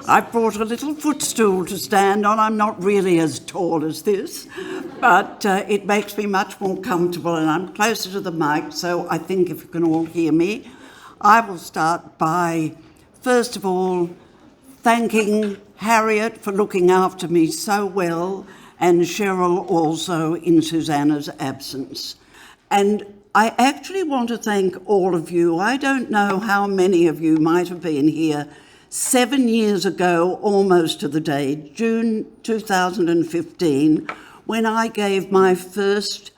I brought a little footstool to stand on. I'm not really as tall as this, but it makes me much more comfortable, and I'm closer to the mic, so I think if you can all hear me, I will start by, first of all, thanking Harriet for looking after me so well, and Cheryl also in Susanna's absence. And I actually want to thank all of you. I don't know how many of you might have been here 7 years ago, almost to the day, June 2015, when I gave my first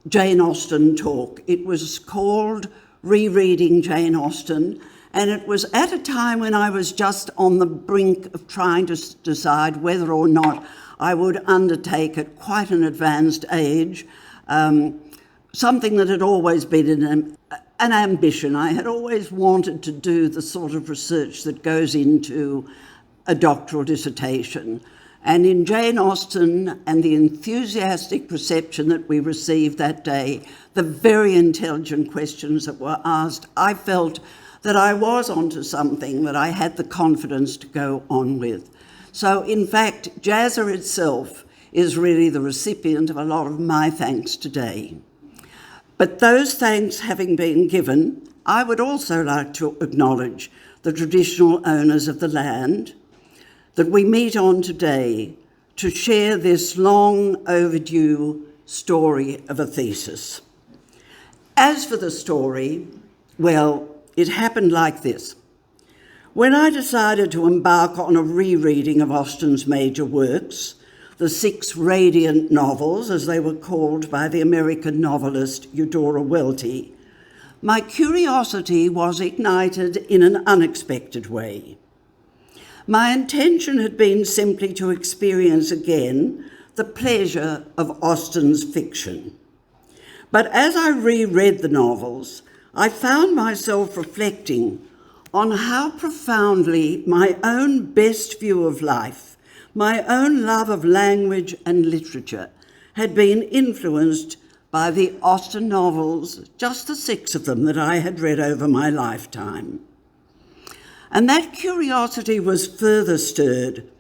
Jane Austen talk. It was called Rereading Jane Austen, and it was at a time when I was just on the brink of trying to decide whether or not I would undertake at quite an advanced age something that had always been an ambition. I had always wanted to do the sort of research that goes into a doctoral dissertation. And in Jane Austen and the enthusiastic reception that we received that day, the very intelligent questions that were asked, I felt that I was onto something that I had the confidence to go on with. So in fact, JASA itself is really the recipient of a lot of my thanks today. But those thanks having been given, I would also like to acknowledge the traditional owners of the land that we meet on today to share this long overdue story of a thesis. As for the story, well, it happened like this. When I decided to embark on a rereading of Austen's major works, the 6 radiant novels, as they were called by the American novelist Eudora Welty, my curiosity was ignited in an unexpected way. My intention had been simply to experience again the pleasure of Austen's fiction. But as I reread the novels, I found myself reflecting on how profoundly my own best view of life, my own love of language and literature, had been influenced by the Austen novels, just the 6 of them that I had read over my lifetime. And that curiosity was further stirred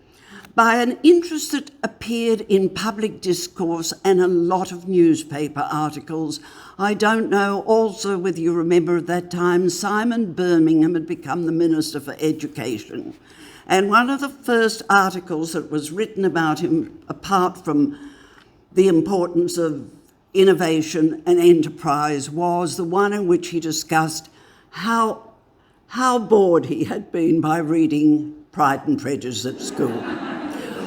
by an interest that appeared in public discourse and a lot of newspaper articles. I don't know also whether you remember at that time, Simon Birmingham had become the Minister for Education. And one of the first articles that was written about him, apart from the importance of innovation and enterprise, was the one in which he discussed how bored he had been by reading Pride and Prejudice at school.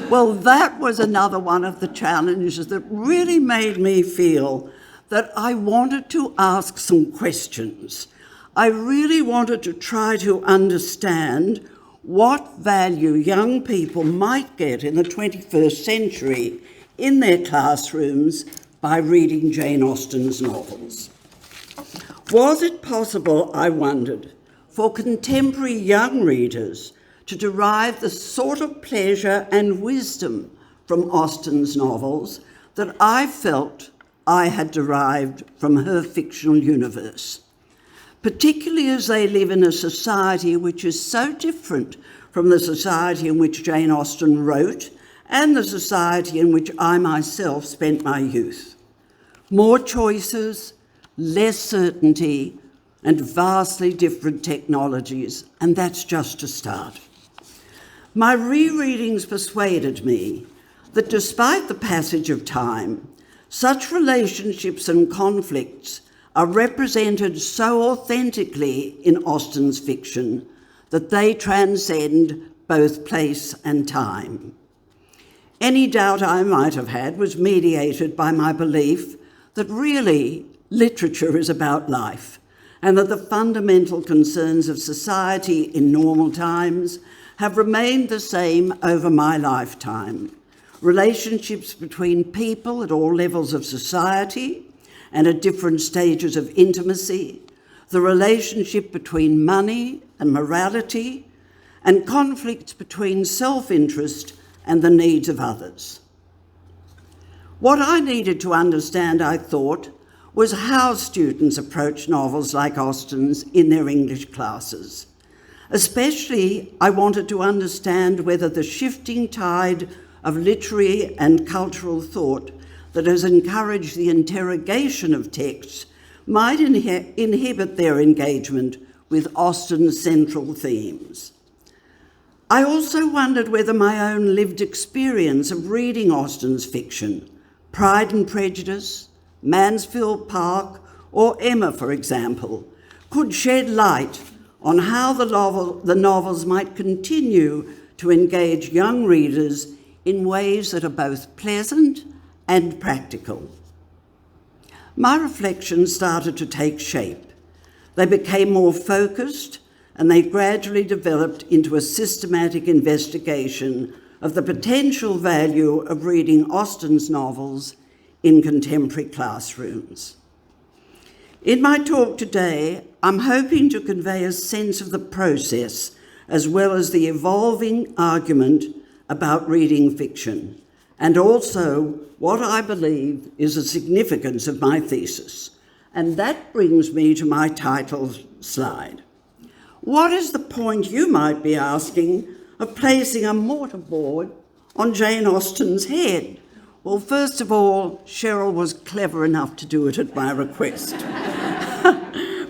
Well, that was another one of the challenges that really made me feel that I wanted to ask some questions. I really wanted to try to understand what value young people might get in the 21st century in their classrooms by reading Jane Austen's novels. Was it possible, I wondered, for contemporary young readers to derive the sort of pleasure and wisdom from Austen's novels that I felt I had derived from her fictional universe, particularly as they live in a society which is so different from the society in which Jane Austen wrote and the society in which I myself spent my youth. More choices, less certainty, and vastly different technologies, and that's just a start. My rereadings persuaded me that despite the passage of time, such relationships and conflicts are represented so authentically in Austen's fiction that they transcend both place and time. Any doubt I might have had was mediated by my belief that really literature is about life, and that the fundamental concerns of society in normal times have remained the same over my lifetime. Relationships between people at all levels of society and at different stages of intimacy, the relationship between money and morality, and conflicts between self-interest and the needs of others. What I needed to understand, I thought, was how students approach novels like Austen's in their English classes. Especially, I wanted to understand whether the shifting tide of literary and cultural thought that has encouraged the interrogation of texts might inhibit their engagement with Austen's central themes. I also wondered whether my own lived experience of reading Austen's fiction, Pride and Prejudice, Mansfield Park, or Emma, for example, could shed light on how the novels might continue to engage young readers in ways that are both pleasant and practical. My reflections started to take shape. They became more focused, and they gradually developed into a systematic investigation of the potential value of reading Austen's novels in contemporary classrooms. In my talk today, I'm hoping to convey a sense of the process as well as the evolving argument about reading fiction, and also what I believe is the significance of my thesis. And that brings me to my title slide. What is the point, you might be asking, of placing a mortarboard on Jane Austen's head? Well, first of all, Cheryl was clever enough to do it at my request.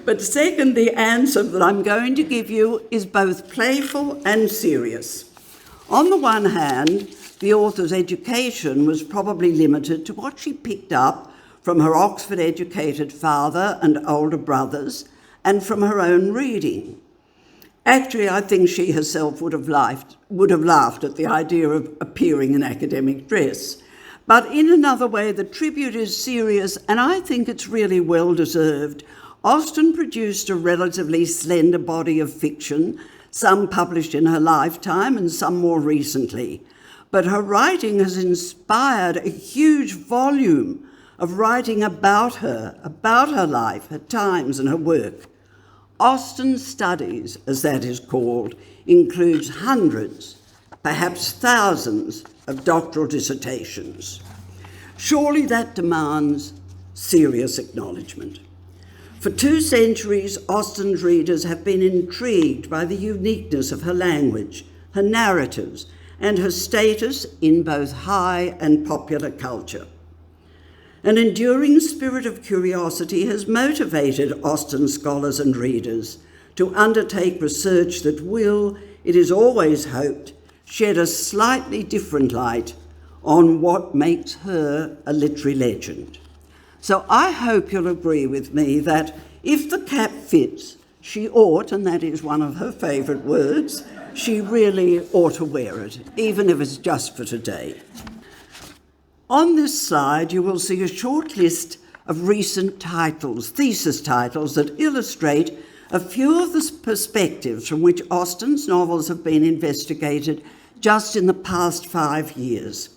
But second, the answer that I'm going to give you is both playful and serious. On the one hand, the author's education was probably limited to what she picked up from her Oxford-educated father and older brothers, and from her own reading. Actually, I think she herself would have laughed at the idea of appearing in academic dress. But in another way, the tribute is serious, and I think it's really well-deserved. Austen produced a relatively slender body of fiction, some published in her lifetime and some more recently. But her writing has inspired a huge volume of writing about her life, her times, and her work. Austen Studies, as that is called, includes hundreds, perhaps thousands, of doctoral dissertations. Surely that demands serious acknowledgement. For 2 centuries, Austen's readers have been intrigued by the uniqueness of her language, her narratives, and her status in both high and popular culture. An enduring spirit of curiosity has motivated Austen scholars and readers to undertake research that will, it is always hoped, shed a slightly different light on what makes her a literary legend. So I hope you'll agree with me that if the cap fits, she ought, and that is one of her favourite words, she really ought to wear it, even if it's just for today. On this slide, you will see a short list of recent titles, thesis titles, that illustrate a few of the perspectives from which Austen's novels have been investigated just in the past 5 years.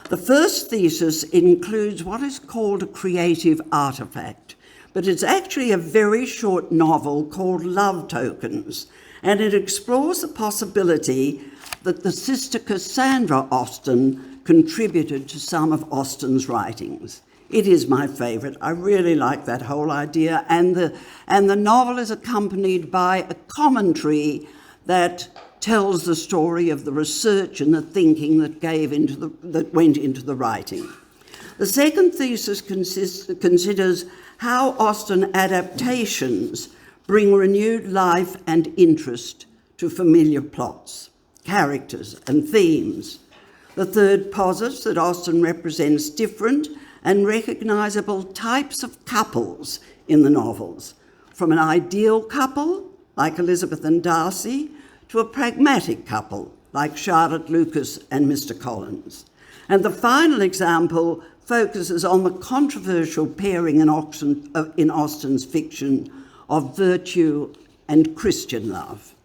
The first thesis includes what is called a creative artefact, but it's actually a very short novel called Love Tokens, and it explores the possibility that the sister Cassandra Austen contributed to some of Austen's writings. It is my favourite. I really like that whole idea, and the novel is accompanied by a commentary that tells the story of the research and the thinking that went into the writing. The second thesis considers how Austen adaptations bring renewed life and interest to familiar plots, characters, and themes. The third posits that Austen represents different and recognisable types of couples in the novels, from an ideal couple, like Elizabeth and Darcy, to a pragmatic couple, like Charlotte Lucas and Mr. Collins. And the final example focuses on the controversial pairing in Austen's fiction of virtue and Christian love.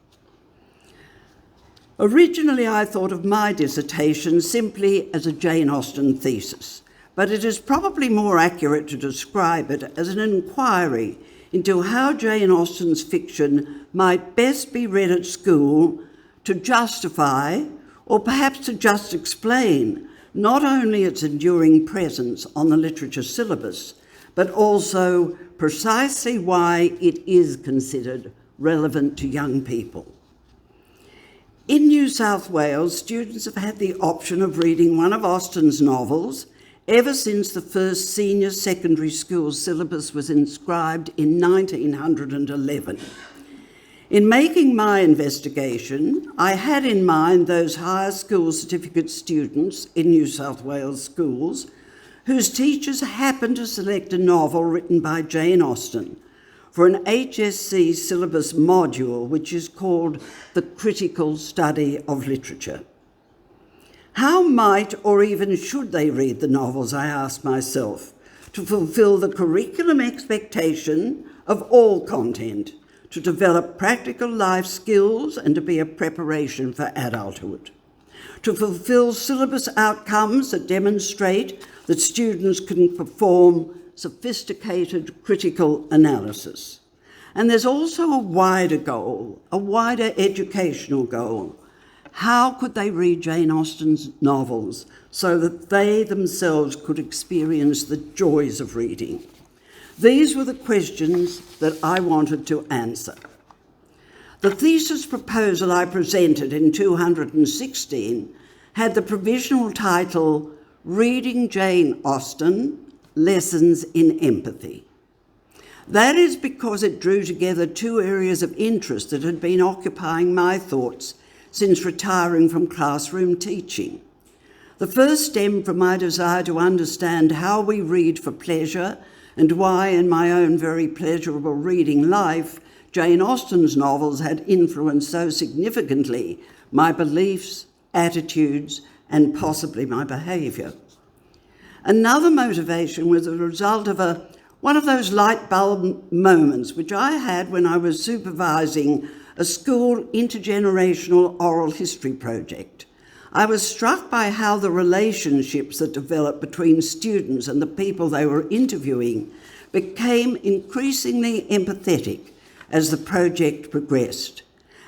Originally, I thought of my dissertation simply as a Jane Austen thesis, but it is probably more accurate to describe it as an inquiry into how Jane Austen's fiction might best be read at school to justify, or perhaps to just explain, not only its enduring presence on the literature syllabus, but also precisely why it is considered relevant to young people. In New South Wales, students have had the option of reading one of Austen's novels ever since the first senior secondary school syllabus was inscribed in 1911. In making my investigation, I had in mind those higher school certificate students in New South Wales schools whose teachers happened to select a novel written by Jane Austen for an HSC syllabus module which is called The Critical Study of Literature. How might or even should they read the novels, I asked myself, to fulfil the curriculum expectation of all content, to develop practical life skills and to be a preparation for adulthood, to fulfil syllabus outcomes that demonstrate that students can perform sophisticated critical analysis. And there's also a wider goal, a wider educational goal. How could they read Jane Austen's novels so that they themselves could experience the joys of reading? These were the questions that I wanted to answer. The thesis proposal I presented in 216 had the provisional title, Reading Jane Austen, Lessons in Empathy. That is because it drew together two areas of interest that had been occupying my thoughts since retiring from classroom teaching. The first stemmed from my desire to understand how we read for pleasure and why, in my own very pleasurable reading life, Jane Austen's novels had influenced so significantly my beliefs, attitudes, and possibly my behaviour. Another motivation was the result of one of those light bulb moments which I had when I was supervising a school intergenerational oral history project. I was struck by how the relationships that developed between students and the people they were interviewing became increasingly empathetic as the project progressed,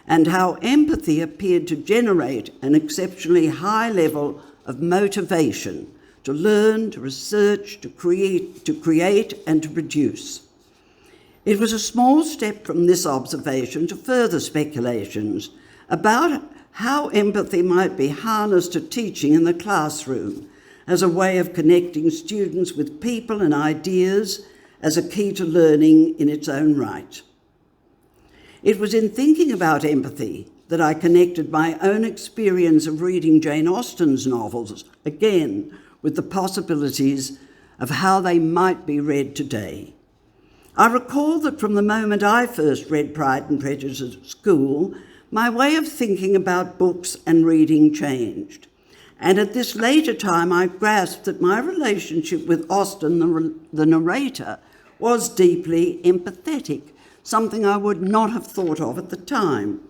and how empathy appeared to generate an exceptionally high level of motivation to learn, to research, to create and to produce. It was a small step from this observation to further speculations about how empathy might be harnessed to teaching in the classroom as a way of connecting students with people and ideas as a key to learning in its own right. It was in thinking about empathy that I connected my own experience of reading Jane Austen's novels, again, with the possibilities of how they might be read today. I recall that from the moment I first read Pride and Prejudice at school, my way of thinking about books and reading changed. And at this later time, I grasped that my relationship with Austen, the narrator, was deeply empathetic, something I would not have thought of at the time.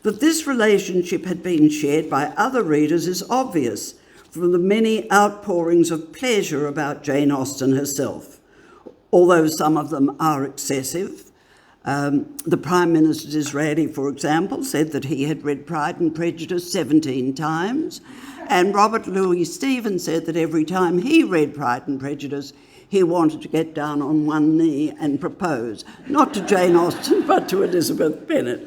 That this relationship had been shared by other readers is obvious from the many outpourings of pleasure about Jane Austen herself, although some of them are excessive. The Prime Minister Disraeli, for example, said that he had read Pride and Prejudice 17 times, and Robert Louis Stephens said that every time he read Pride and Prejudice, he wanted to get down on one knee and propose, not to Jane Austen, but to Elizabeth Bennet.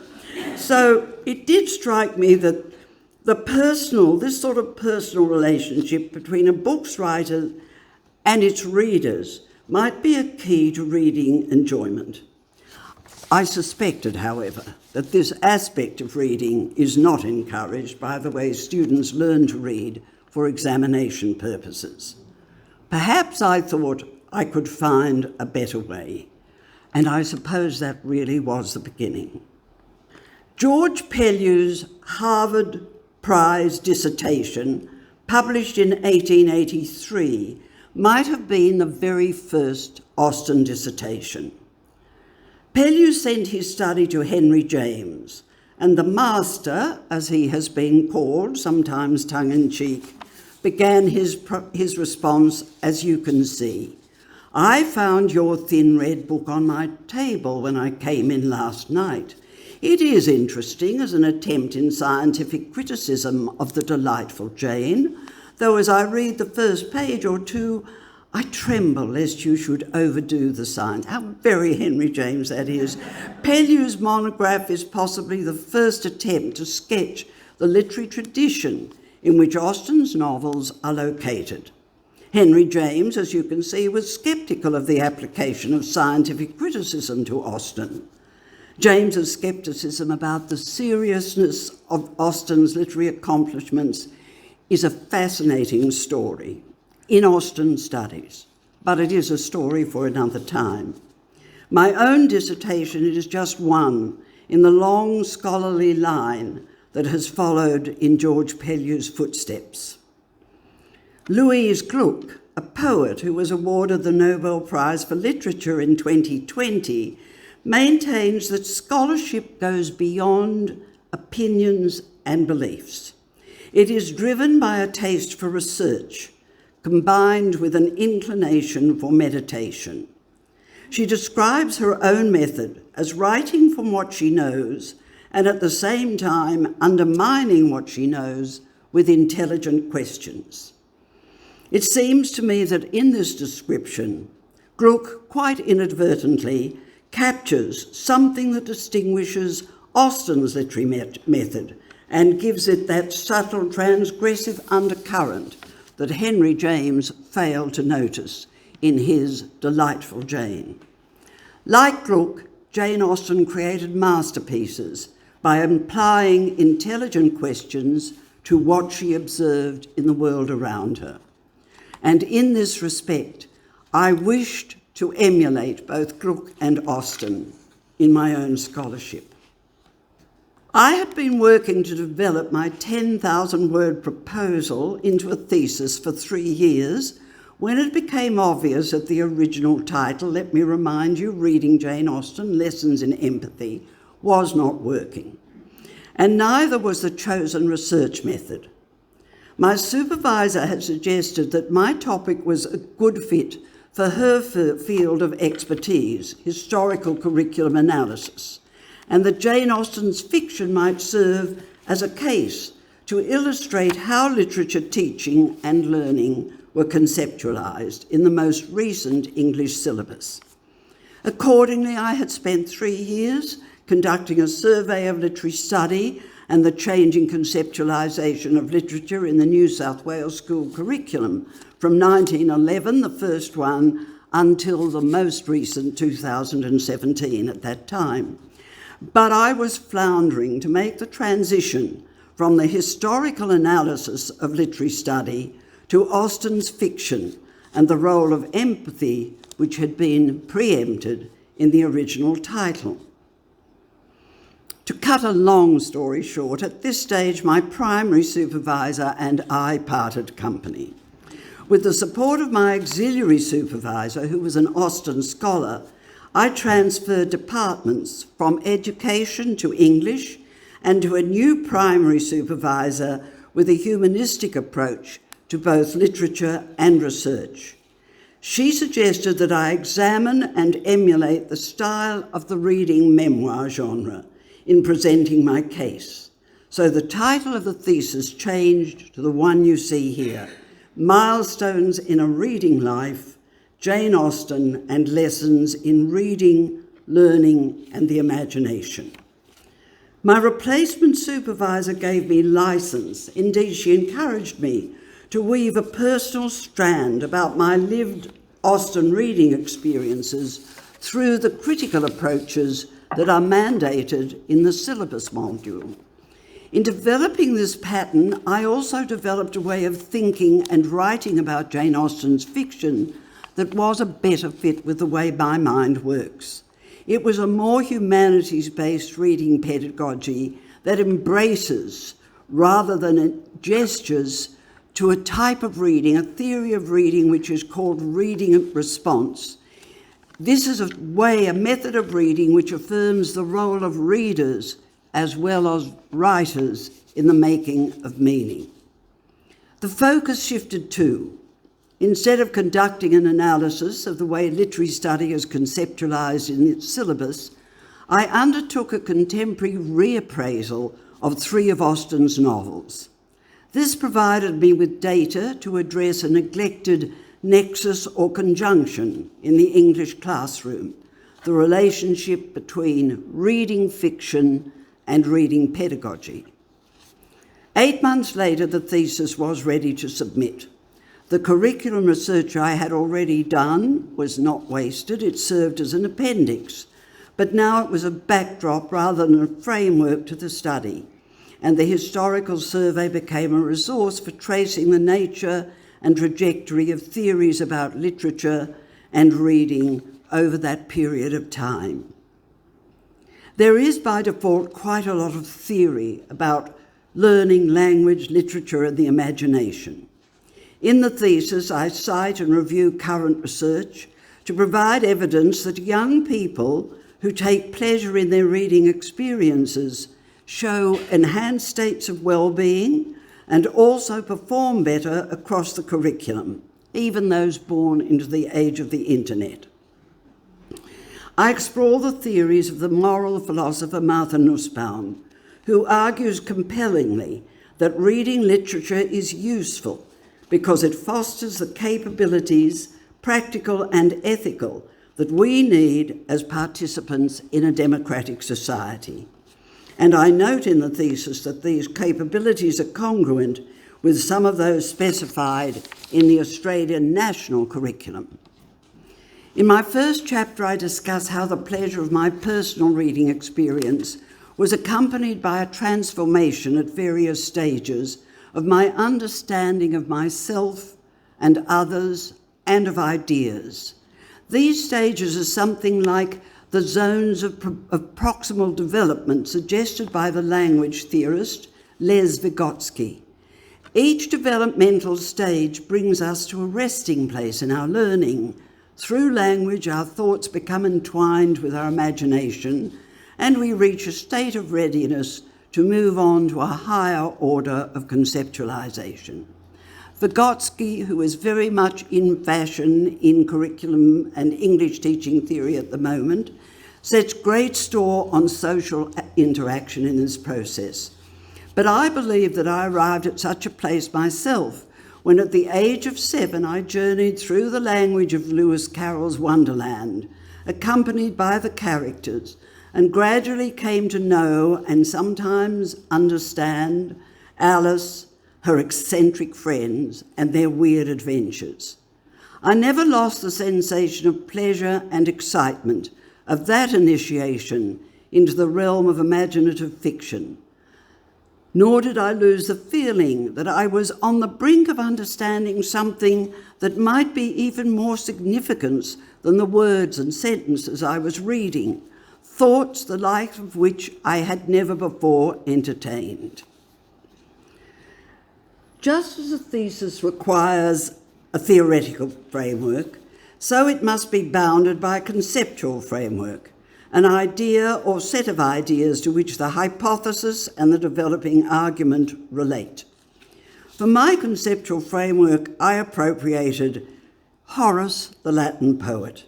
So it did strike me that this sort of personal relationship between a book's writer and its readers might be a key to reading enjoyment. I suspected, however, that this aspect of reading is not encouraged by the way students learn to read for examination purposes. Perhaps I thought I could find a better way, and I suppose that really was the beginning. George Pellew's Harvard Prize dissertation, published in 1883, might have been the very first Austen dissertation. Pellew sent his study to Henry James, and the master, as he has been called, sometimes tongue-in-cheek, began his response, as you can see. I found your thin red book on my table when I came in last night. It is interesting as an attempt in scientific criticism of the delightful Jane, though as I read the first page or two, I tremble lest you should overdo the science. How very Henry James that is. Pellew's monograph is possibly the first attempt to sketch the literary tradition in which Austen's novels are located. Henry James, as you can see, was sceptical of the application of scientific criticism to Austen. James's scepticism about the seriousness of Austen's literary accomplishments is a fascinating story in Austen studies, but it is a story for another time. My own dissertation is just one in the long scholarly line that has followed in George Pelew's footsteps. Louise Gluck, a poet who was awarded the Nobel Prize for Literature in 2020, maintains that scholarship goes beyond opinions and beliefs. It is driven by a taste for research, combined with an inclination for meditation. She describes her own method as writing from what she knows and at the same time undermining what she knows with intelligent questions. It seems to me that in this description, Gluck quite inadvertently captures something that distinguishes Austen's literary method and gives it that subtle transgressive undercurrent that Henry James failed to notice in his delightful Jane. Like Gluck, Jane Austen created masterpieces by applying intelligent questions to what she observed in the world around her. And in this respect, I wished to emulate both Gluck and Austen in my own scholarship. I had been working to develop my 10,000-word proposal into a thesis for 3 years when it became obvious that the original title, let me remind you, Reading Jane Austen, Lessons in Empathy, was not working. And neither was the chosen research method. My supervisor had suggested that my topic was a good fit for her field of expertise, historical curriculum analysis, and that Jane Austen's fiction might serve as a case to illustrate how literature teaching and learning were conceptualised in the most recent English syllabus. Accordingly, I had spent 3 years conducting a survey of literary study and the changing conceptualisation of literature in the New South Wales school curriculum from 1911, the first one, until the most recent 2017 at that time. But I was floundering to make the transition from the historical analysis of literary study to Austen's fiction and the role of empathy, which had been preempted in the original title. To cut a long story short, at this stage, my primary supervisor and I parted company. With the support of my auxiliary supervisor, who was an Austen scholar, I transferred departments from education to English and to a new primary supervisor with a humanistic approach to both literature and research. She suggested that I examine and emulate the style of the reading memoir genre in presenting my case. So the title of the thesis changed to the one you see here, Milestones in a Reading Life, Jane Austen and Lessons in Reading, Learning and the Imagination. My replacement supervisor gave me license, indeed she encouraged me, to weave a personal strand about my lived Austen reading experiences through the critical approaches that are mandated in the syllabus module. In developing this pattern, I also developed a way of thinking and writing about Jane Austen's fiction that was a better fit with the way my mind works. It was a more humanities-based reading pedagogy that embraces, rather than gestures, to a type of reading, a theory of reading which is called reading response. This is a method of reading which affirms the role of readers as well as writers in the making of meaning. The focus shifted too. Instead of conducting an analysis of the way literary study is conceptualised in its syllabus, I undertook a contemporary reappraisal of 3 of Austen's novels. This provided me with data to address a neglected nexus or conjunction in the English classroom, the relationship between reading fiction and reading pedagogy. 8 months later, the thesis was ready to submit. The curriculum research I had already done was not wasted. It served as an appendix, but now it was a backdrop rather than a framework to the study, and the historical survey became a resource for tracing the nature and trajectory of theories about literature and reading over that period of time. There is, by default, quite a lot of theory about learning, language, literature, and the imagination. In the thesis, I cite and review current research to provide evidence that young people who take pleasure in their reading experiences show enhanced states of well-being and also perform better across the curriculum, even those born into the age of the internet. I explore the theories of the moral philosopher Martha Nussbaum, who argues compellingly that reading literature is useful because it fosters the capabilities, practical and ethical, that we need as participants in a democratic society. And I note in the thesis that these capabilities are congruent with some of those specified in the Australian national curriculum. In my first chapter, I discuss how the pleasure of my personal reading experience was accompanied by a transformation at various stages of my understanding of myself and others and of ideas. These stages are something like the zones of proximal development suggested by the language theorist Les Vygotsky. Each developmental stage brings us to a resting place in our learning. Through language, our thoughts become entwined with our imagination, and we reach a state of readiness to move on to a higher order of conceptualization. Vygotsky, who is very much in fashion in curriculum and English teaching theory at the moment, sets great store on social interaction in this process. But I believe that I arrived at such a place myself when at the age of 7 I journeyed through the language of Lewis Carroll's Wonderland, accompanied by the characters, and gradually came to know and sometimes understand Alice, her eccentric friends, and their weird adventures. I never lost the sensation of pleasure and excitement of that initiation into the realm of imaginative fiction, nor did I lose the feeling that I was on the brink of understanding something that might be even more significant than the words and sentences I was reading, thoughts the like of which I had never before entertained. Just as a thesis requires a theoretical framework, so it must be bounded by a conceptual framework, an idea or set of ideas to which the hypothesis and the developing argument relate. For my conceptual framework, I appropriated Horace, the Latin poet,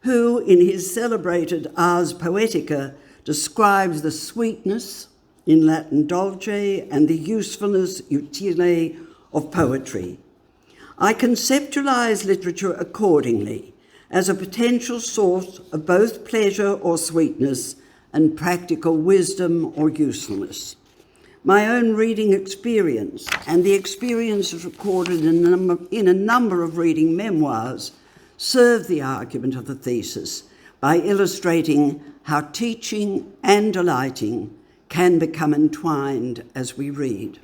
who, in his celebrated Ars Poetica, describes the sweetness, in Latin dolce, and the usefulness, utile, of poetry. I conceptualise literature accordingly, as a potential source of both pleasure or sweetness and practical wisdom or usefulness. My own reading experience and the experiences recorded in a number of reading memoirs serve the argument of the thesis by illustrating how teaching and delighting can become entwined as we read.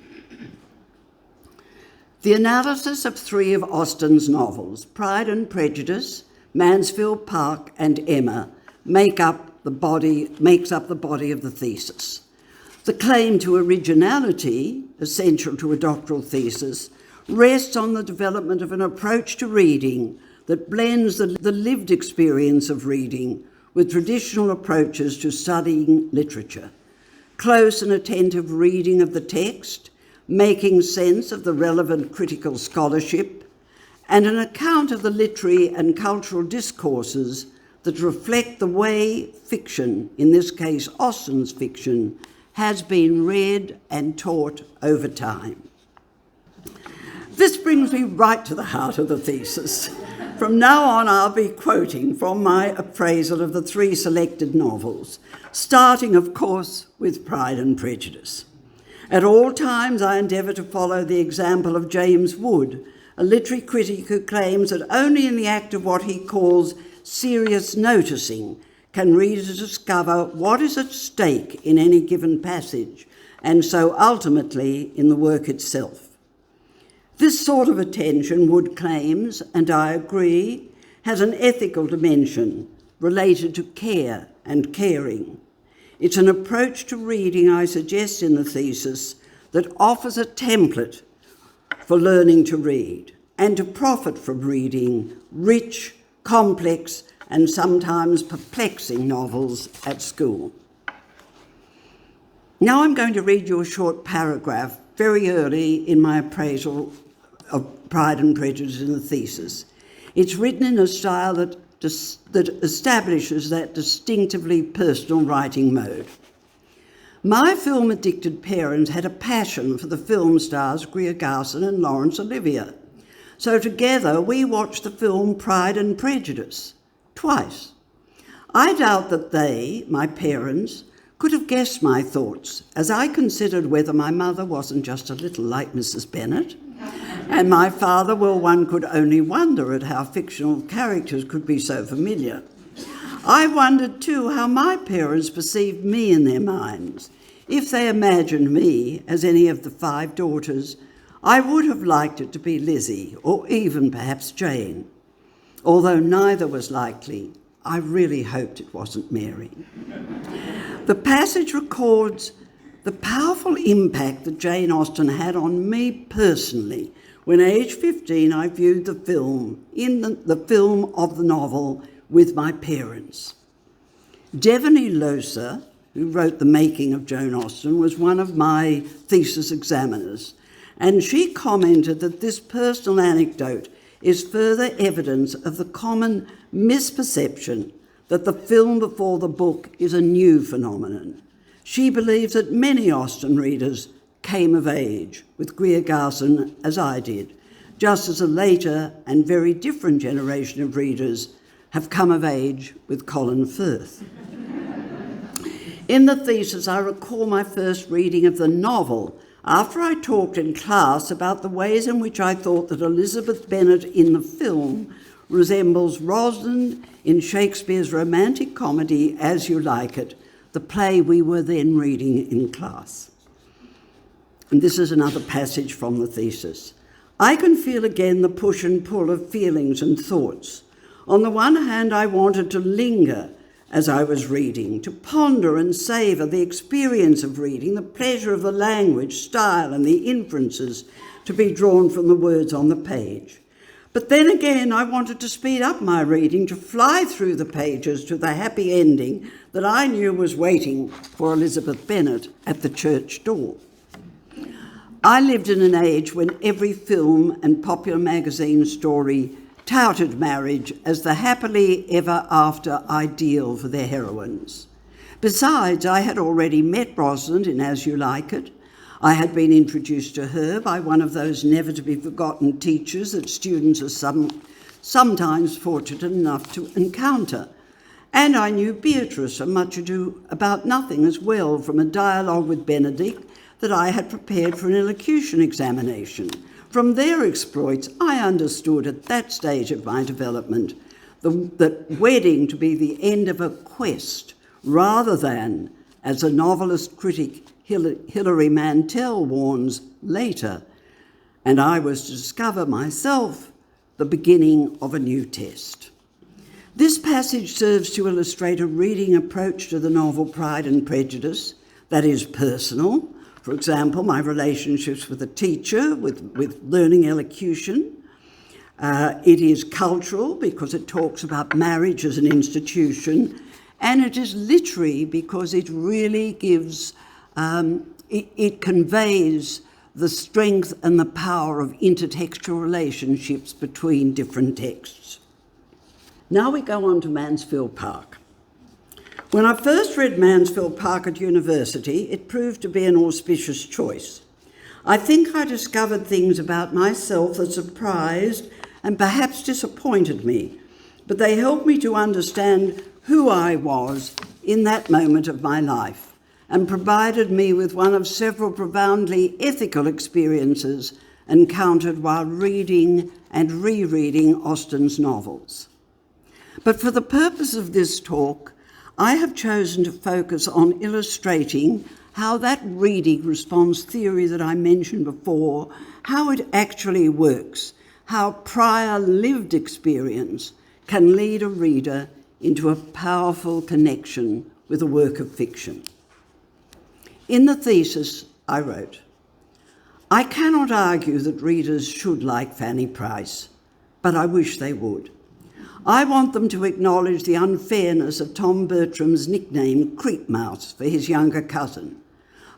The analysis of 3 of Austen's novels, Pride and Prejudice, Mansfield Park, and Emma, makes up the body of the thesis. The claim to originality, essential to a doctoral thesis, rests on the development of an approach to reading that blends the lived experience of reading with traditional approaches to studying literature. Close and attentive reading of the text, making sense of the relevant critical scholarship, and an account of the literary and cultural discourses that reflect the way fiction, in this case Austen's fiction, has been read and taught over time. This brings me right to the heart of the thesis. From now on, I'll be quoting from my appraisal of the 3 selected novels, starting, of course, with Pride and Prejudice. At all times, I endeavour to follow the example of James Wood, a literary critic who claims that only in the act of what he calls serious noticing can readers discover what is at stake in any given passage, and so ultimately in the work itself. This sort of attention, Wood claims, and I agree, has an ethical dimension related to care and caring. It's an approach to reading, I suggest in the thesis, that offers a template for learning to read and to profit from reading rich, complex, and sometimes perplexing novels at school. Now I'm going to read you a short paragraph very early in my appraisal of Pride and Prejudice in the thesis. It's written in a style that establishes that distinctively personal writing mode. My film-addicted parents had a passion for the film stars Greer Garson and Laurence Olivier. So together we watched the film Pride and Prejudice twice. I doubt that they, my parents, could have guessed my thoughts as I considered whether my mother wasn't just a little like Mrs. Bennet, and my father, well, one could only wonder at how fictional characters could be so familiar. I wondered too how my parents perceived me in their minds. If they imagined me as any of the 5 daughters, I would have liked it to be Lizzie or even perhaps Jane. Although neither was likely, I really hoped it wasn't Mary. The passage records the powerful impact that Jane Austen had on me personally. When aged 15, I viewed the film, the film of the novel, with my parents. Devoney Looser, who wrote The Making of Jane Austen, was one of my thesis examiners, and she commented that this personal anecdote is further evidence of the common misperception that the film before the book is a new phenomenon. She believes that many Austen readers came of age with Greer Garson as I did, just as a later and very different generation of readers have come of age with Colin Firth. In the thesis, I recall my first reading of the novel after I talked in class about the ways in which I thought that Elizabeth Bennet in the film resembles Rosalind in Shakespeare's romantic comedy As You Like It, the play we were then reading in class. And this is another passage from the thesis. I can feel again the push and pull of feelings and thoughts. On the one hand, I wanted to linger as I was reading, to ponder and savour the experience of reading, the pleasure of the language, style, and the inferences to be drawn from the words on the page. But then again, I wanted to speed up my reading, to fly through the pages to the happy ending that I knew was waiting for Elizabeth Bennet at the church door. I lived in an age when every film and popular magazine story touted marriage as the happily ever after ideal for their heroines. Besides, I had already met Rosalind in As You Like It. I had been introduced to her by one of those never-to-be-forgotten teachers that students are sometimes fortunate enough to encounter. And I knew Beatrice and Much Ado About Nothing as well from a dialogue with Benedict that I had prepared for an elocution examination. From their exploits, I understood at that stage of my development that wedding to be the end of a quest rather than, as a novelist critic Hilary Mantel warns later, and I was to discover myself the beginning of a new test. This passage serves to illustrate a reading approach to the novel Pride and Prejudice that is personal. For example, my relationships with a teacher, with learning elocution. It is cultural because it talks about marriage as an institution, and it is literary because it really gives, it conveys the strength and the power of intertextual relationships between different texts. Now we go on to Mansfield Park. When I first read Mansfield Park at university, it proved to be an auspicious choice. I think I discovered things about myself that surprised and perhaps disappointed me, but they helped me to understand who I was in that moment of my life and provided me with one of several profoundly ethical experiences encountered while reading and rereading Austen's novels. But for the purpose of this talk, I have chosen to focus on illustrating how that reading response theory that I mentioned before, how it actually works, how prior lived experience can lead a reader into a powerful connection with a work of fiction. In the thesis, I wrote, "I cannot argue that readers should like Fanny Price, but I wish they would. I want them to acknowledge the unfairness of Tom Bertram's nickname Creepmouse for his younger cousin.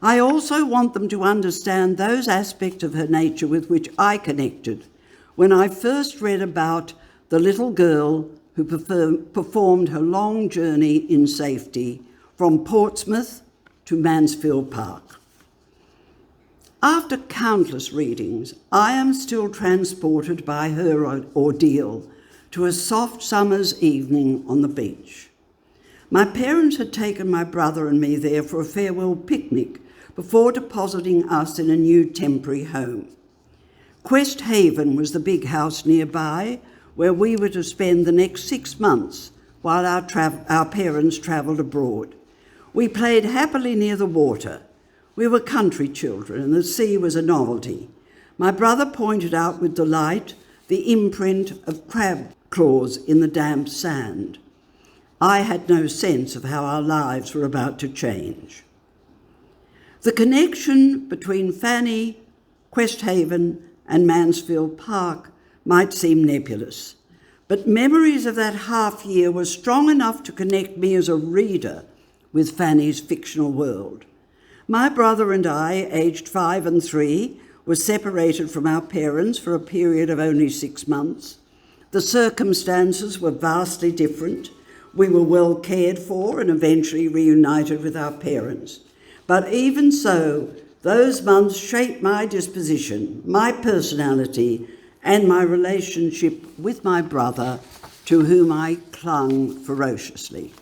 I also want them to understand those aspects of her nature with which I connected when I first read about the little girl who performed her long journey in safety from Portsmouth to Mansfield Park. After countless readings, I am still transported by her ordeal to a soft summer's evening on the beach. My parents had taken my brother and me there for a farewell picnic before depositing us in a new temporary home. Quest Haven was the big house nearby where we were to spend the next 6 months while our parents travelled abroad. We played happily near the water. We were country children and the sea was a novelty. My brother pointed out with delight the imprint of crab claws in the damp sand. I had no sense of how our lives were about to change. The connection between Fanny, Quest Haven, and Mansfield Park might seem nebulous, but memories of that half year were strong enough to connect me as a reader with Fanny's fictional world. My brother and I, aged 5 and 3, were separated from our parents for a period of only 6 months. The circumstances were vastly different. We were well cared for and eventually reunited with our parents. But even so, those months shaped my disposition, my personality, and my relationship with my brother, to whom I clung ferociously.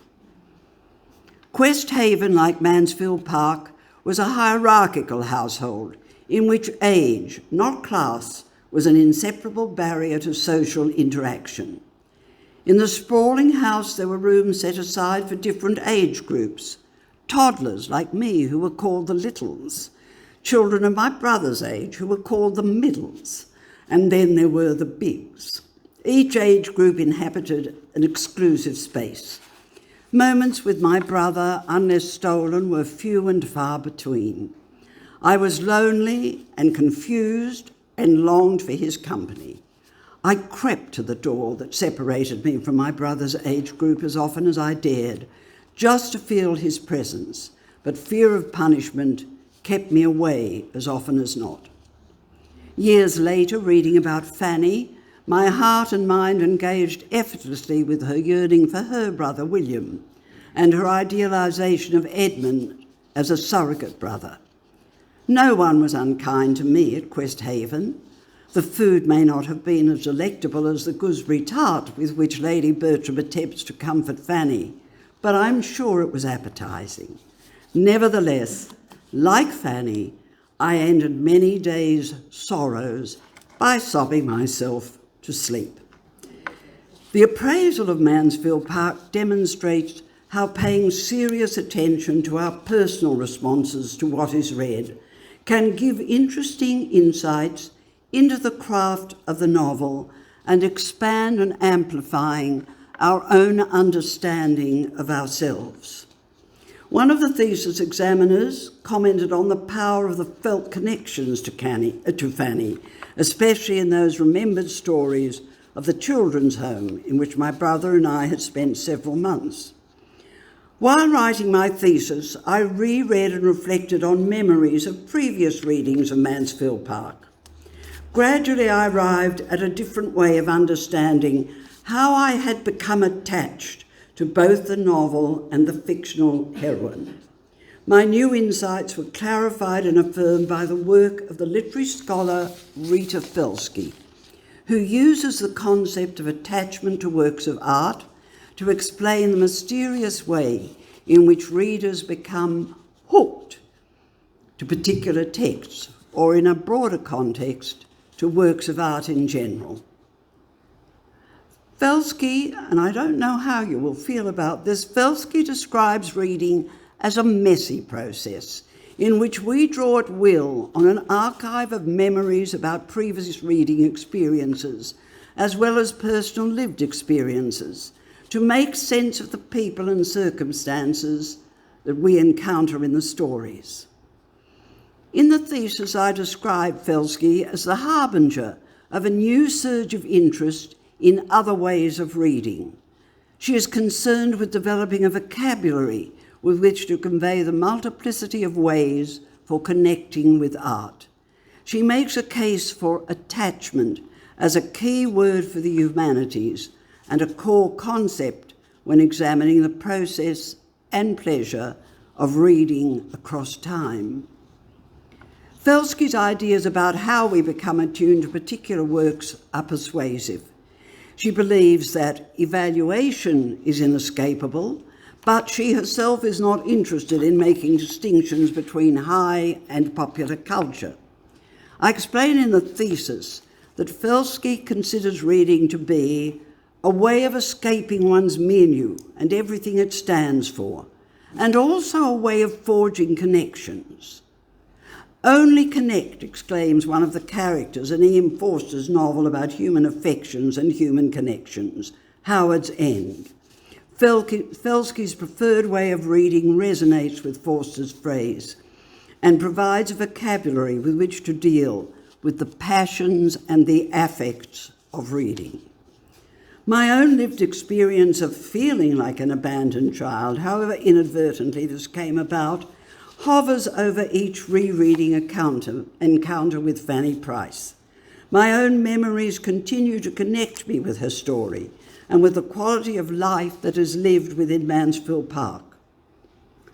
Quest Haven, like Mansfield Park, was a hierarchical household in which age, not class, was an inseparable barrier to social interaction. In the sprawling house, there were rooms set aside for different age groups. Toddlers like me, who were called the littles. Children of my brother's age, who were called the middles. And then there were the bigs. Each age group inhabited an exclusive space. Moments with my brother, unless stolen, were few and far between. I was lonely and confused and longed for his company. I crept to the door that separated me from my brother's age group as often as I dared, just to feel his presence, but fear of punishment kept me away as often as not. Years later, reading about Fanny, my heart and mind engaged effortlessly with her yearning for her brother William and her idealisation of Edmund as a surrogate brother. No one was unkind to me at Quest Haven. The food may not have been as delectable as the gooseberry tart with which Lady Bertram attempts to comfort Fanny, but I'm sure it was appetising. Nevertheless, like Fanny, I ended many days' sorrows by sobbing myself to sleep. The Appraisal of Mansfield Park demonstrates how paying serious attention to our personal responses to what is read can give interesting insights into the craft of the novel and expand and amplifying our own understanding of ourselves. One of the thesis examiners commented on the power of the felt connections to Fanny, especially in those remembered stories of the children's home in which my brother and I had spent several months. While writing my thesis, I reread and reflected on memories of previous readings of Mansfield Park. Gradually, I arrived at a different way of understanding how I had become attached to both the novel and the fictional heroine. My new insights were clarified and affirmed by the work of the literary scholar Rita Felsky, who uses the concept of attachment to works of art to explain the mysterious way in which readers become hooked to particular texts, or in a broader context, to works of art in general. Felsky, and I don't know how you will feel about this, Felsky describes reading as a messy process in which we draw at will on an archive of memories about previous reading experiences, as well as personal lived experiences, to make sense of the people and circumstances that we encounter in the stories. In the thesis, I describe Felsky as the harbinger of a new surge of interest in other ways of reading. She is concerned with developing a vocabulary with which to convey the multiplicity of ways for connecting with art. She makes a case for attachment as a key word for the humanities and a core concept when examining the process and pleasure of reading across time. Felsky's ideas about how we become attuned to particular works are persuasive. She believes that evaluation is inescapable, but she herself is not interested in making distinctions between high and popular culture. I explain in the thesis that Felsky considers reading to be a way of escaping one's milieu and everything it stands for, and also a way of forging connections. "Only connect," exclaims one of the characters in E.M. Forster's novel about human affections and human connections, Howard's End. Felsky's preferred way of reading resonates with Forster's phrase and provides a vocabulary with which to deal with the passions and the affects of reading. My own lived experience of feeling like an abandoned child, however inadvertently this came about, hovers over each rereading encounter with Fanny Price. My own memories continue to connect me with her story and with the quality of life that is lived within Mansfield Park.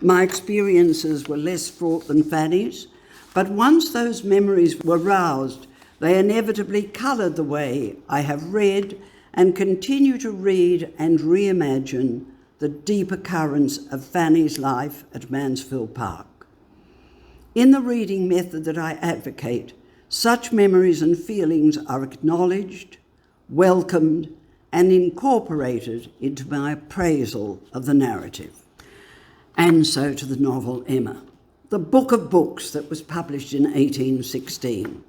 My experiences were less fraught than Fanny's, but once those memories were roused, they inevitably coloured the way I have read and continue to read and reimagine the deeper currents of Fanny's life at Mansfield Park. In the reading method that I advocate, such memories and feelings are acknowledged, welcomed, and incorporated into my appraisal of the narrative. And so to the novel Emma, the book of books that was published in 1816.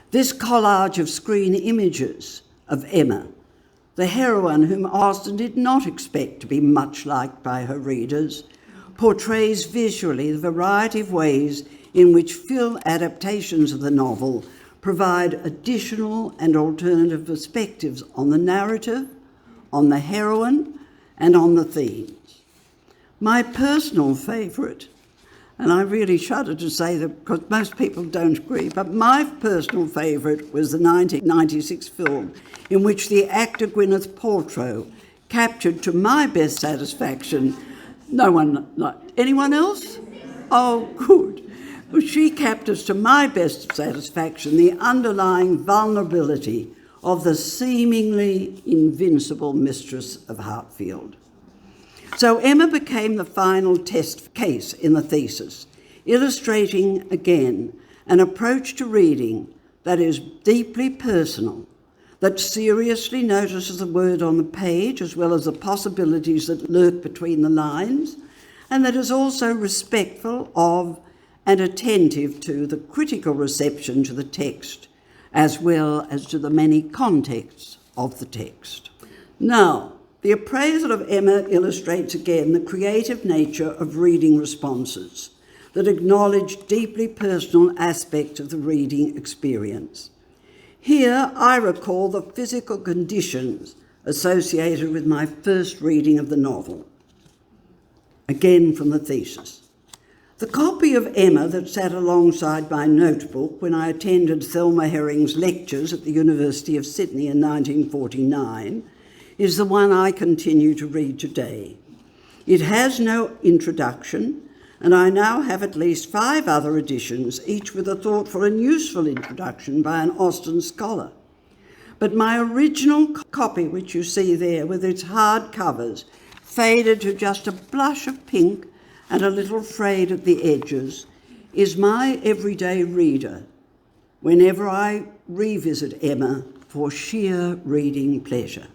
This collage of screen images of Emma, the heroine whom Austen did not expect to be much liked by her readers, portrays visually the variety of ways in which film adaptations of the novel provide additional and alternative perspectives on the narrative, on the heroine, and on the themes. My personal favourite, and I really shudder to say that because most people don't agree, but my personal favourite was the 1996 film in which the actor Gwyneth Paltrow captured, to my best satisfaction, anyone else? Oh, good. She captures, to my best satisfaction, the underlying vulnerability of the seemingly invincible mistress of Hartfield. So Emma became the final test case in the thesis, illustrating again an approach to reading that is deeply personal, that seriously notices the word on the page as well as the possibilities that lurk between the lines, and that is also respectful of and attentive to the critical reception to the text, as well as to the many contexts of the text. Now, the appraisal of Emma illustrates again the creative nature of reading responses that acknowledge deeply personal aspects of the reading experience. Here, I recall the physical conditions associated with my first reading of the novel, again from the thesis. The copy of Emma that sat alongside my notebook when I attended Thelma Herring's lectures at the University of Sydney in 1949 is the one I continue to read today. It has no introduction, and I now have at least 5 other editions, each with a thoughtful and useful introduction by an Austen scholar. But my original copy, which you see there with its hard covers, faded to just a blush of pink and a little frayed at the edges, is my everyday reader whenever I revisit Emma for sheer reading pleasure.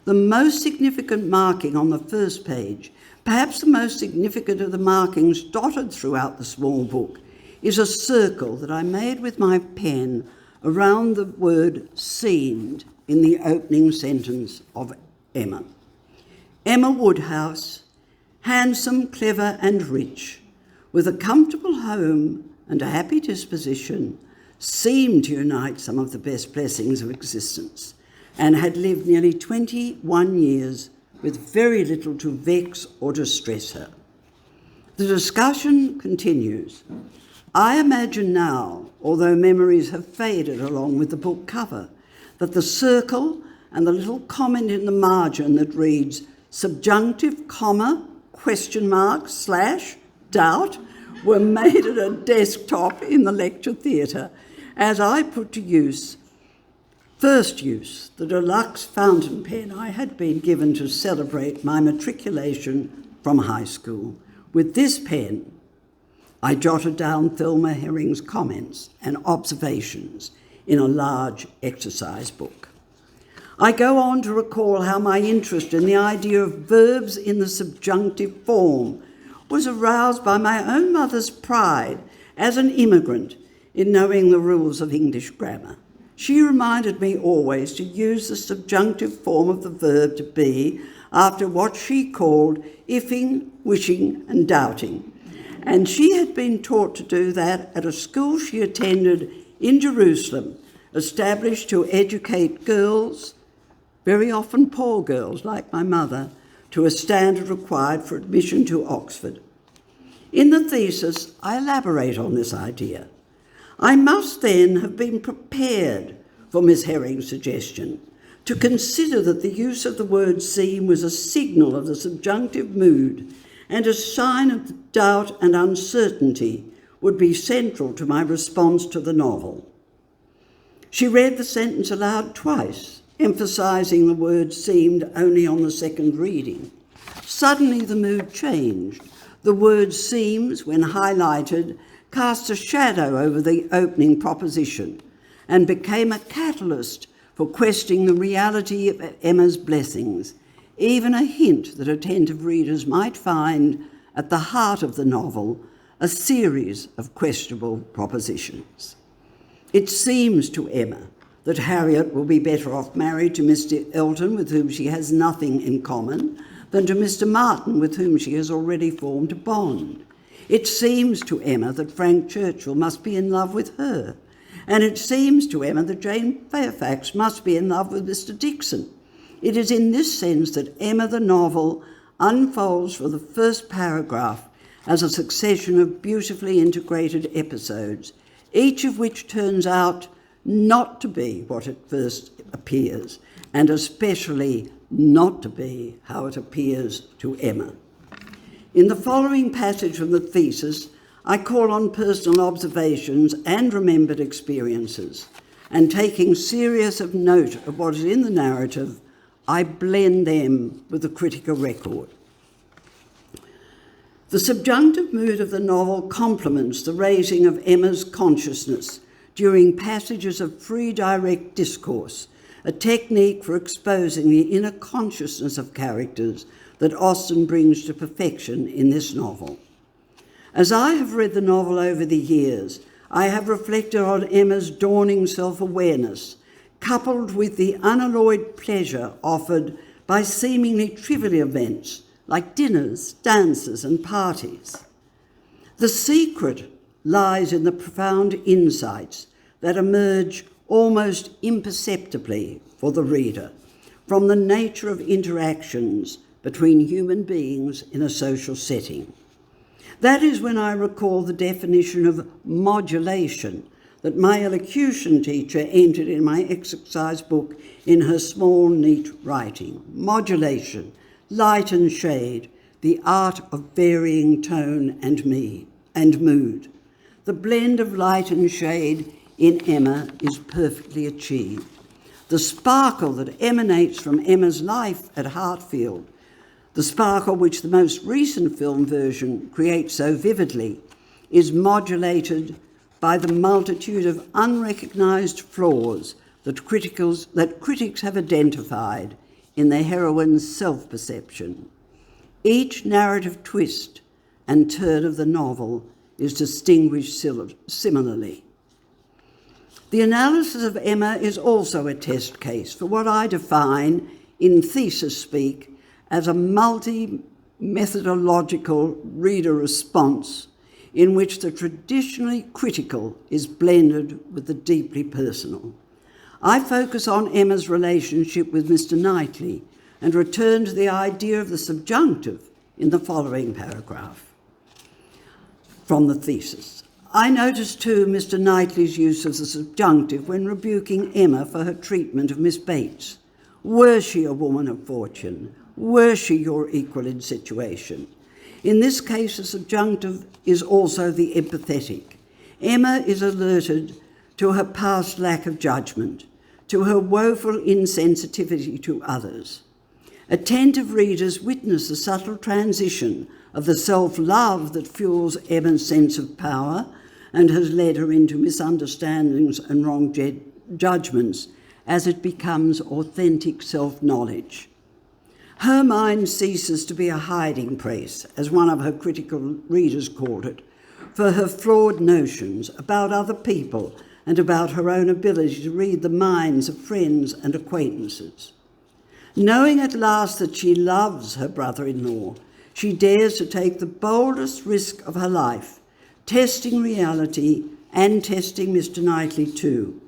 The most significant marking on the first page, perhaps the most significant of the markings dotted throughout the small book, is a circle that I made with my pen around the word seemed in the opening sentence of Emma. Emma Woodhouse, handsome, clever and rich, with a comfortable home and a happy disposition, seemed to unite some of the best blessings of existence, and had lived nearly 21 years with very little to vex or distress her. The discussion continues. I imagine now, although memories have faded along with the book cover, that the circle and the little comment in the margin that reads subjunctive, comma, question mark, / doubt, were made at a desktop in the lecture theatre as I put to use, first use, the deluxe fountain pen I had been given to celebrate my matriculation from high school. With this pen, I jotted down Thelma Herring's comments and observations in a large exercise book. I go on to recall how my interest in the idea of verbs in the subjunctive form was aroused by my own mother's pride as an immigrant in knowing the rules of English grammar. She reminded me always to use the subjunctive form of the verb to be after what she called ifing, wishing and doubting. And she had been taught to do that at a school she attended in Jerusalem, established to educate girls, very often poor girls like my mother, to a standard required for admission to Oxford. In the thesis, I elaborate on this idea. I must then have been prepared for Miss Herring's suggestion to consider that the use of the word seem was a signal of the subjunctive mood and a sign of doubt and uncertainty would be central to my response to the novel. She read the sentence aloud twice, emphasising the word seemed only on the second reading. Suddenly the mood changed. The word seems, when highlighted, cast a shadow over the opening proposition and became a catalyst for questioning the reality of Emma's blessings, even a hint that attentive readers might find at the heart of the novel a series of questionable propositions. It seems to Emma that Harriet will be better off married to Mr. Elton, with whom she has nothing in common, than to Mr. Martin, with whom she has already formed a bond. It seems to Emma that Frank Churchill must be in love with her, and it seems to Emma that Jane Fairfax must be in love with Mr. Dixon. It is in this sense that Emma the novel unfolds for the first paragraph as a succession of beautifully integrated episodes, each of which turns out not to be what it first appears, and especially not to be how it appears to Emma. In the following passage from the thesis, I call on personal observations and remembered experiences, and taking serious of note of what is in the narrative, I blend them with the critical record. The subjunctive mood of the novel complements the raising of Emma's consciousness during passages of free direct discourse, a technique for exposing the inner consciousness of characters that Austen brings to perfection in this novel. As I have read the novel over the years, I have reflected on Emma's dawning self-awareness, coupled with the unalloyed pleasure offered by seemingly trivial events like dinners, dances, and parties. The secret lies in the profound insights that emerge almost imperceptibly for the reader from the nature of interactions between human beings in a social setting. That is when I recall the definition of modulation that my elocution teacher entered in my exercise book in her small, neat writing. Modulation, light and shade, the art of varying tone and mood. The blend of light and shade in Emma is perfectly achieved. The sparkle that emanates from Emma's life at Hartfield, The sparkle which the most recent film version creates so vividly is modulated by the multitude of unrecognised flaws that critics have identified in the heroine's self-perception. Each narrative twist and turn of the novel is distinguished similarly. The analysis of Emma is also a test case for what I define in thesis speak as a multi-methodological reader response in which the traditionally critical is blended with the deeply personal. I focus on Emma's relationship with Mr. Knightley and return to the idea of the subjunctive in the following paragraph from the thesis. I noticed too Mr. Knightley's use of the subjunctive when rebuking Emma for her treatment of Miss Bates. Were she a woman of fortune? Were she your equal in situation? In this case, the subjunctive is also the empathetic. Emma is alerted to her past lack of judgment, to her woeful insensitivity to others. Attentive readers witness the subtle transition of the self-love that fuels Emma's sense of power and has led her into misunderstandings and wrong judgments as it becomes authentic self-knowledge. Her mind ceases to be a hiding place, as one of her critical readers called it, for her flawed notions about other people and about her own ability to read the minds of friends and acquaintances. Knowing at last that she loves her brother-in-law, she dares to take the boldest risk of her life, testing reality and testing Mr. Knightley too,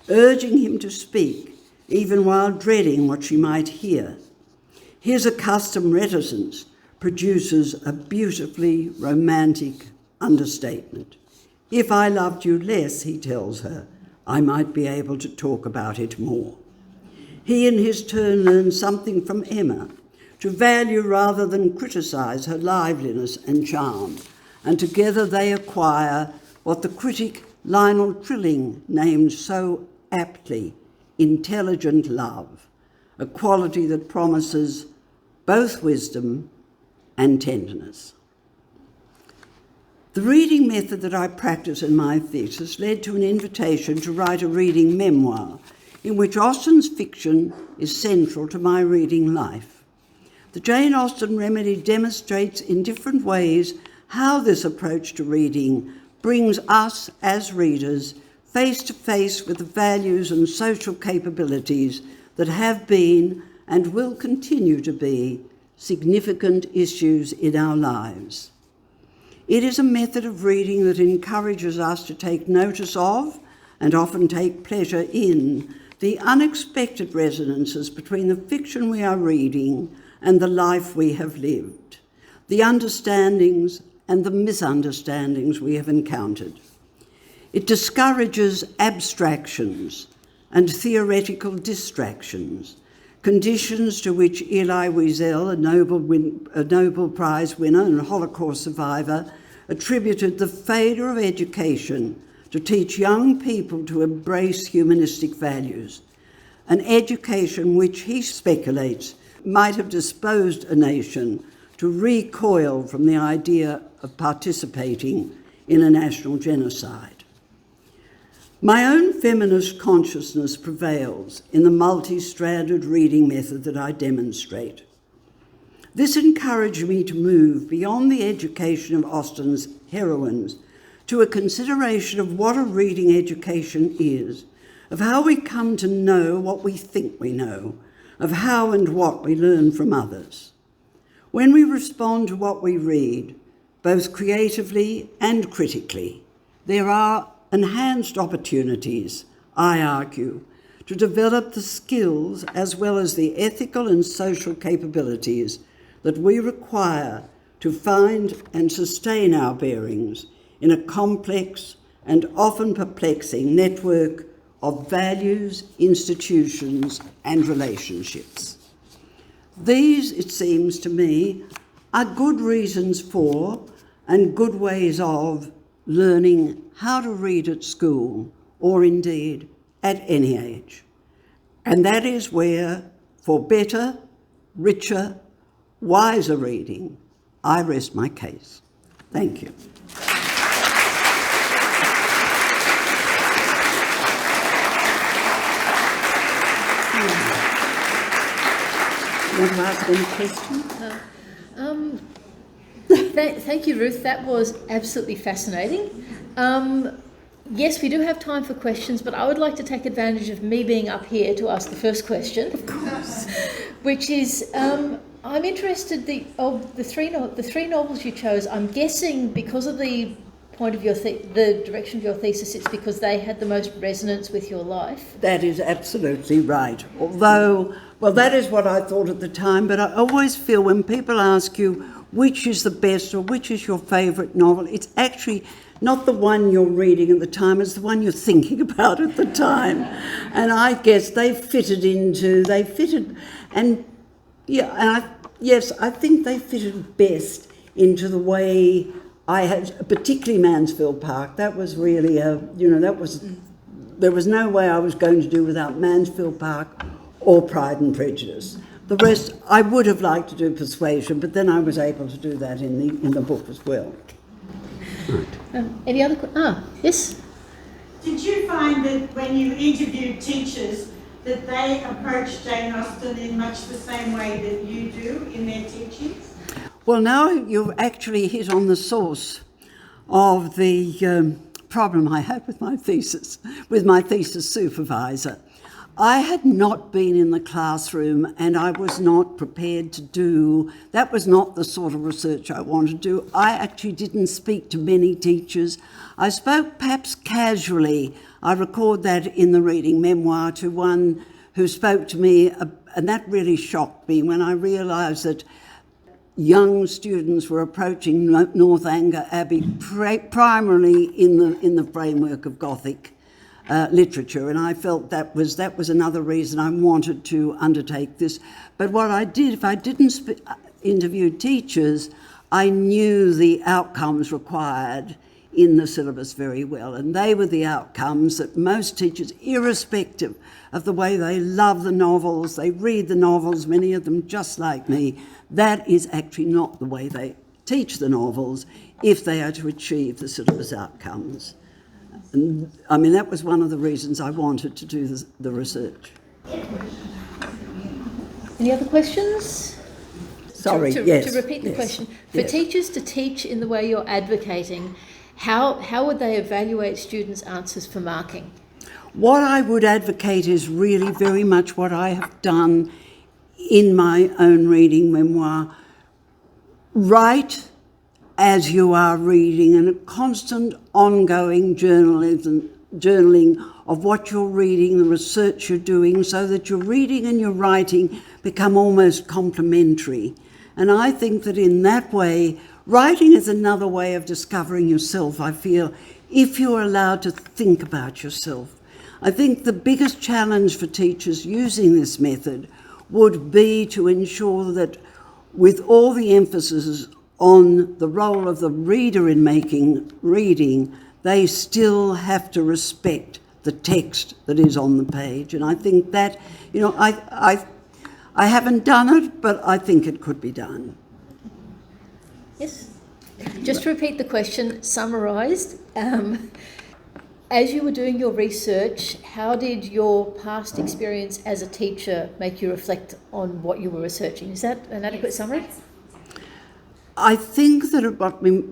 urging him to speak, even while dreading what she might hear. His accustomed reticence produces a beautifully romantic understatement. If I loved you less, he tells her, I might be able to talk about it more. He in his turn learns something from Emma, to value rather than criticise her liveliness and charm, and together they acquire what the critic Lionel Trilling named so aptly, intelligent love, a quality that promises both wisdom and tenderness. The reading method that I practice in my thesis led to an invitation to write a reading memoir in which Austen's fiction is central to my reading life. The Jane Austen Remedy demonstrates in different ways how this approach to reading brings us as readers face to face with the values and social capabilities that have been and will continue to be significant issues in our lives. It is a method of reading that encourages us to take notice of, and often take pleasure in, the unexpected resonances between the fiction we are reading and the life we have lived, the understandings and the misunderstandings we have encountered. It discourages abstractions and theoretical distractions, conditions to which Elie Wiesel, a Nobel Prize winner and Holocaust survivor, attributed the failure of education to teach young people to embrace humanistic values, an education which he speculates might have disposed a nation to recoil from the idea of participating in a national genocide. My own feminist consciousness prevails in the multi-stranded reading method that I demonstrate. This encouraged me to move beyond the education of Austen's heroines to a consideration of what a reading education is, of how we come to know what we think we know, of how and what we learn from others. When we respond to what we read, both creatively and critically, there are enhanced opportunities, I argue, to develop the skills as well as the ethical and social capabilities that we require to find and sustain our bearings in a complex and often perplexing network of values, institutions, and relationships. These, it seems to me, are good reasons for and good ways of learning how to read at school, or indeed at any age. And that is where, for better, richer, wiser reading. I rest my case. Thank you. You want to ask any questions? Thank you, Ruth. That was absolutely fascinating. Yes, we do have time for questions, but I would like to take advantage of me being up here to ask the first question. Of course. Which is, I'm interested of the three novels you chose. I'm guessing because of the point of your the direction of your thesis, it's because they had the most resonance with your life. That is absolutely right. Although, well, that is what I thought at the time, but I always feel when people ask you which is the best or which is your favourite novel, it's actually not the one you're reading at the time, it's the one you're thinking about at the time. And I guess I think they fitted best into the way I had, particularly Mansfield Park. That was really there was no way I was going to do without Mansfield Park or Pride and Prejudice. The rest, I would have liked to do Persuasion, but then I was able to do that in the book as well. Right. Any other yes? Did you find that when you interviewed teachers that they approached Jane Austen in much the same way that you do in their teachings? Well, now you've actually hit on the source of the problem I had with my thesis supervisor. I had not been in the classroom and I was not prepared to do, that was not the sort of research I wanted to do. I actually didn't speak to many teachers. I spoke perhaps casually. I record that in the reading memoir to one who spoke to me, and that really shocked me when I realised that young students were approaching Northanger Abbey primarily in the framework of Gothic literature, and I felt that was another reason I wanted to undertake this. But what I did, if I didn't interview teachers, I knew the outcomes required in the syllabus very well, and they were the outcomes that most teachers, irrespective of the way they love the novels, they read the novels, many of them just like me, that is actually not the way they teach the novels if they are to achieve the syllabus outcomes. And, I mean, that was one of the reasons I wanted to do the research. Any other questions? Sorry, yes. To repeat the question, for teachers to teach in the way you're advocating, how would they evaluate students' answers for marking? What I would advocate is really very much what I have done in my own reading memoir. Write as you are reading, and a constant ongoing journaling of what you're reading, the research you're doing, so that your reading and your writing become almost complementary. And I think that in that way, writing is another way of discovering yourself, I feel, if you're allowed to think about yourself. I think the biggest challenge for teachers using this method would be to ensure that with all the emphasis on the role of the reader in making reading, they still have to respect the text that is on the page. And I think that, I haven't done it, but I think it could be done. Yes. Just to repeat the question, summarised, as you were doing your research, how did your past experience as a teacher make you reflect on what you were researching? Is that an adequate summary? I think that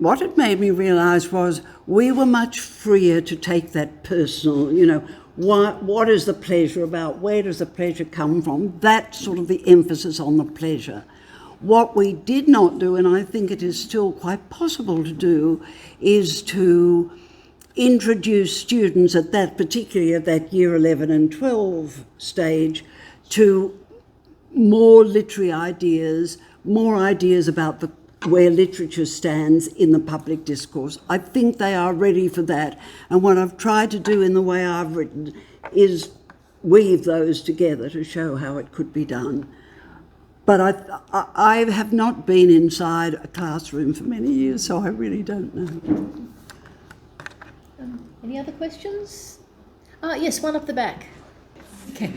what it made me realise was we were much freer to take that personal, what is the pleasure about, where does the pleasure come from, that sort of the emphasis on the pleasure. What we did not do, and I think it is still quite possible to do, is to introduce students particularly at that year 11 and 12 stage, to more literary ideas, more ideas about where literature stands in the public discourse. I think they are ready for that. And what I've tried to do in the way I've written is weave those together to show how it could be done. But I have not been inside a classroom for many years, so I really don't know. Any other questions? Yes, one up the back. Okay.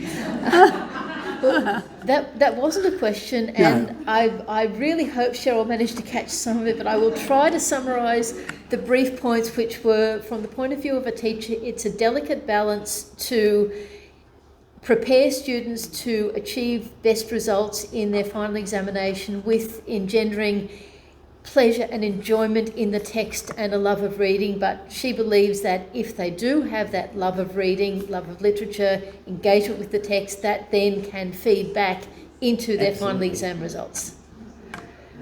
Well, that wasn't a question, and I really hope Cheryl managed to catch some of it, but I will try to summarise the brief points, which were, from the point of view of a teacher, it's a delicate balance to prepare students to achieve best results in their final examination with engendering pleasure and enjoyment in the text and a love of reading, but she believes that if they do have that love of reading, love of literature, engagement with the text, that then can feed back into their final exam results.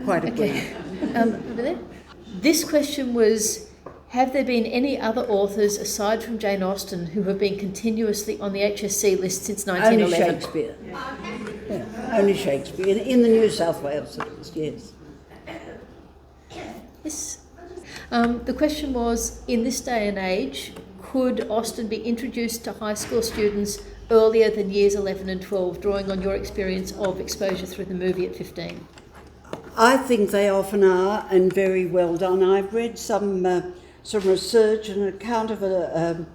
Quite agree. Okay. Over there. This question was, have there been any other authors aside from Jane Austen who have been continuously on the HSC list since 1911? Only Shakespeare. Yeah, only Shakespeare. In the New South Wales list, yes. Yes. The question was, in this day and age, could Austen be introduced to high school students earlier than years 11 and 12, drawing on your experience of exposure through the movie at 15? I think they often are, and very well done. I've read some research and an account of a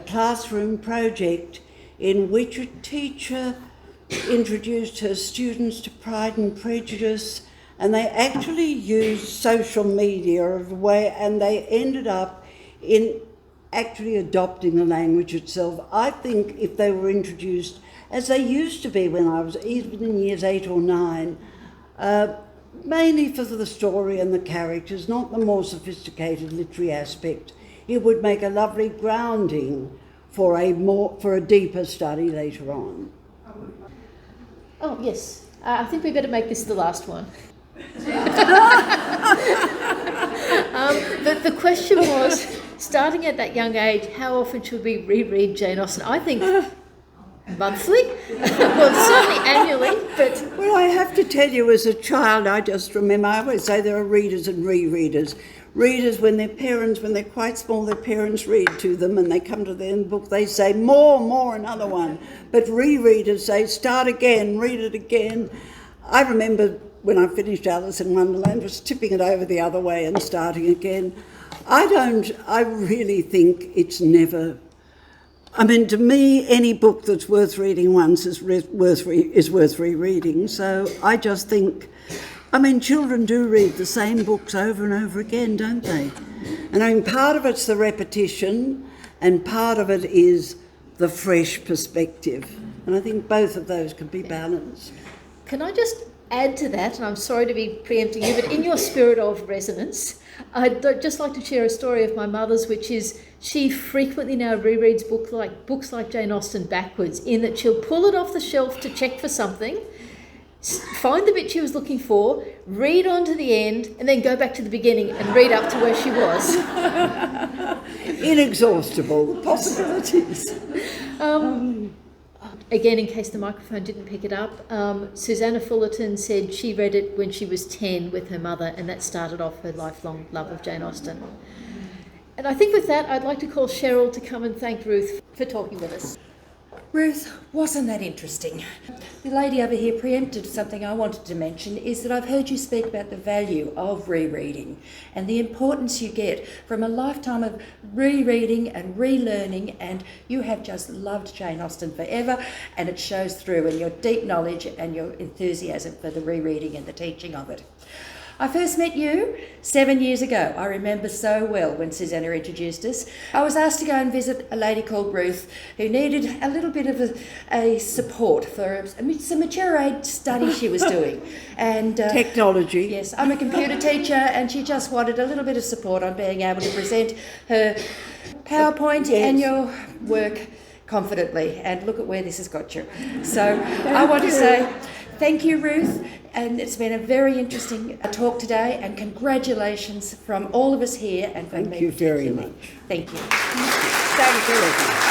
classroom project in which a teacher introduced her students to Pride and Prejudice, and they actually used social media as a way, and they ended up in actually adopting the language itself. I think if they were introduced, as they used to be when I was even in years 8 or 9, mainly for the story and the characters, not the more sophisticated literary aspect, it would make a lovely grounding for a deeper study later on. Oh, yes. I think we better make this the last one. The question was, starting at that young age, how often should we reread Jane Austen? I think monthly, well, certainly annually, but... Well, I have to tell you, as a child, I just remember, I always say there are readers and rereaders. Readers, when they're quite small, their parents read to them and they come to the end of the book, they say, more, another one. But rereaders say, start again, read it again. I remember when I finished Alice in Wonderland, was tipping it over the other way and starting again. I really think it's never... I mean, to me, any book that's worth reading once is worth rereading. So I just think, I mean, children do read the same books over and over again, don't they? And I mean, part of it's the repetition and part of it is the fresh perspective. And I think both of those can be balanced. Can I just add to that, and I'm sorry to be preempting you, but in your spirit of resonance, I'd just like to share a story of my mother's, which is she frequently now rereads books like Jane Austen backwards, in that she'll pull it off the shelf to check for something, find the bit she was looking for, read on to the end, and then go back to the beginning and read up to where she was. Inexhaustible possibilities. Again, in case the microphone didn't pick it up, Susanna Fullerton said she read it when she was 10 with her mother, and that started off her lifelong love of Jane Austen. And I think with that, I'd like to call Cheryl to come and thank Ruth for talking with us. Ruth, wasn't that interesting? The lady over here preempted something I wanted to mention, is that I've heard you speak about the value of rereading and the importance you get from a lifetime of rereading and relearning, and you have just loved Jane Austen forever, and it shows through in your deep knowledge and your enthusiasm for the rereading and the teaching of it. I first met you 7 years ago. I remember so well when Susanna introduced us. I was asked to go and visit a lady called Ruth who needed a little bit of a support for some mature age study she was doing. And technology. Yes, I'm a computer teacher, and she just wanted a little bit of support on being able to present her PowerPoint and your work confidently. And look at where this has got you. So I want to say thank you, Ruth. And it's been a very interesting talk today, and congratulations from all of us here and from me. Thank you very much. Thank you. Thank you.